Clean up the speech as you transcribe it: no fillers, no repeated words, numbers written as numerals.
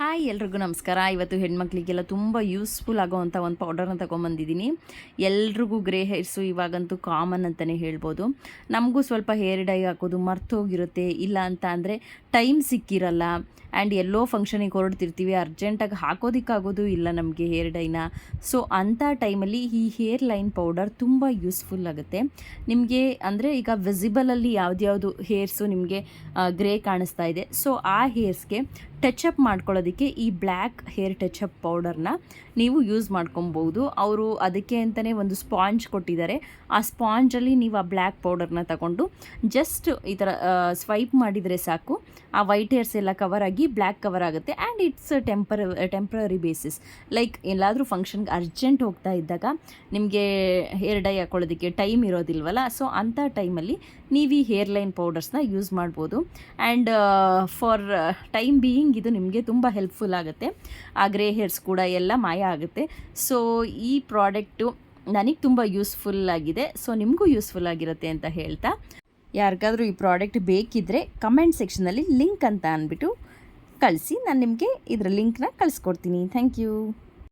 Hi ಎಲ್ರಿಗೂ ನಮಸ್ಕಾರ. ಇವತ್ತು ಹೆಣ್ಮಕ್ಳಿಗೆಲ್ಲ ತುಂಬ ಯೂಸ್ಫುಲ್ ಆಗೋವಂಥ ಒಂದು ಪೌಡರ್ನ ತೊಗೊಂಬಂದಿದ್ದೀನಿ. ಎಲ್ರಿಗೂ ಗ್ರೇ ಹೇರ್ಸು ಇವಾಗಂತೂ ಕಾಮನ್ ಅಂತಲೇ ಹೇಳ್ಬೋದು. ನಮಗೂ ಸ್ವಲ್ಪ ಹೇರ್ ಡೈ ಹಾಕೋದು ಮರ್ತೋಗಿರುತ್ತೆ, ಇಲ್ಲ ಅಂತ ಅಂದರೆ ಟೈಮ್ ಸಿಕ್ಕಿರಲ್ಲ. ಆ್ಯಂಡ್ ಎಲ್ಲೋ ಫಂಕ್ಷನಿಗೆ ಹೊರಡ್ತಿರ್ತೀವಿ, ಅರ್ಜೆಂಟಾಗಿ ಹಾಕೋದಕ್ಕಾಗೋದು ಇಲ್ಲ ನಮಗೆ ಹೇರ್ ಡೈನ. ಸೊ ಅಂಥ ಟೈಮಲ್ಲಿ ಈ ಹೇರ್ ಲೈನ್ ಪೌಡರ್ ತುಂಬ ಯೂಸ್ಫುಲ್ ಆಗುತ್ತೆ ನಿಮಗೆ. ಅಂದರೆ ಈಗ ವಿಸಿಬಲಲ್ಲಿ ಯಾವ್ದ್ಯಾವುದು ಹೇರ್ಸು ನಿಮಗೆ ಗ್ರೇ ಕಾಣಿಸ್ತಾ ಇದೆ, ಸೊ ಆ ಹೇರ್ಸ್ಗೆ ಟಚಪ್ ಮಾಡ್ಕೊಳ್ಳೋದಕ್ಕೆ ಈ ಬ್ಲ್ಯಾಕ್ ಹೇರ್ ಟಚಪ್ ಪೌಡರ್ನ ನೀವು ಯೂಸ್ ಮಾಡ್ಕೊಬೋದು. ಅವರು ಅದಕ್ಕೆ ಅಂತಲೇ ಒಂದು ಸ್ಪಾಂಜ್ ಕೊಟ್ಟಿದ್ದಾರೆ. ಆ ಸ್ಪಾಂಜಲ್ಲಿ ನೀವು ಆ ಬ್ಲ್ಯಾಕ್ ಪೌಡರ್ನ ತಗೊಂಡು ಜಸ್ಟ್ ಈ ಥರ ಸ್ವೈಪ್ ಮಾಡಿದರೆ ಸಾಕು, ಆ ವೈಟ್ ಹೇರ್ಸ್ ಎಲ್ಲ ಕವರ್ ಆಗಿ ಬ್ಲ್ಯಾಕ್ ಕವರ್ ಆಗುತ್ತೆ. And it's temporary basis. Like ಎಲ್ಲಾದರೂ ಫಂಕ್ಷನ್ಗೆ ಅರ್ಜೆಂಟ್ ಹೋಗ್ತಾ ಇದ್ದಾಗ ನಿಮಗೆ ಹೇರ್ ಡೈ ಹಾಕೊಳ್ಳೋದಕ್ಕೆ ಟೈಮ್ ಇರೋದಿಲ್ವಲ್ಲ, ಸೊ ಅಂಥ ಟೈಮಲ್ಲಿ ನೀವು ಈ ಹೇರ್ ಲೈನ್ ಪೌಡರ್ಸ್ನ ಯೂಸ್ ಮಾಡ್ಬೋದು. ಆ್ಯಂಡ್ ಫಾರ್ ಟೈಮ್ ಬೀಯಿಂಗ್ ಇದು ನಿಮಗೆ ತುಂಬ ಹೆಲ್ಪ್ಫುಲ್ ಆಗುತ್ತೆ. ಆ ಗ್ರೇ ಹೇರ್ಸ್ ಕೂಡ ಎಲ್ಲ ಮಾಯ ಆಗುತ್ತೆ. ಸೊ ಈ ಪ್ರಾಡಕ್ಟು ನನಗೆ ತುಂಬ ಯೂಸ್ಫುಲ್ ಆಗಿದೆ, ಸೊ ನಿಮಗೂ ಯೂಸ್ಫುಲ್ ಆಗಿರುತ್ತೆ ಅಂತ ಹೇಳ್ತಾ, ಯಾರಿಗಾದರೂ ಈ ಪ್ರಾಡಕ್ಟ್ ಬೇಕಿದ್ದರೆ ಕಮೆಂಟ್ ಸೆಕ್ಷನಲ್ಲಿ ಲಿಂಕ್ ಅಂತ ಅಂದ್ಬಿಟ್ಟು ಕಳಿಸಿ, ನಾನು ನಿಮಗೆ ಇದರ ಲಿಂಕ್ನ ಕಳಿಸ್ಕೊಡ್ತೀನಿ. Thank you.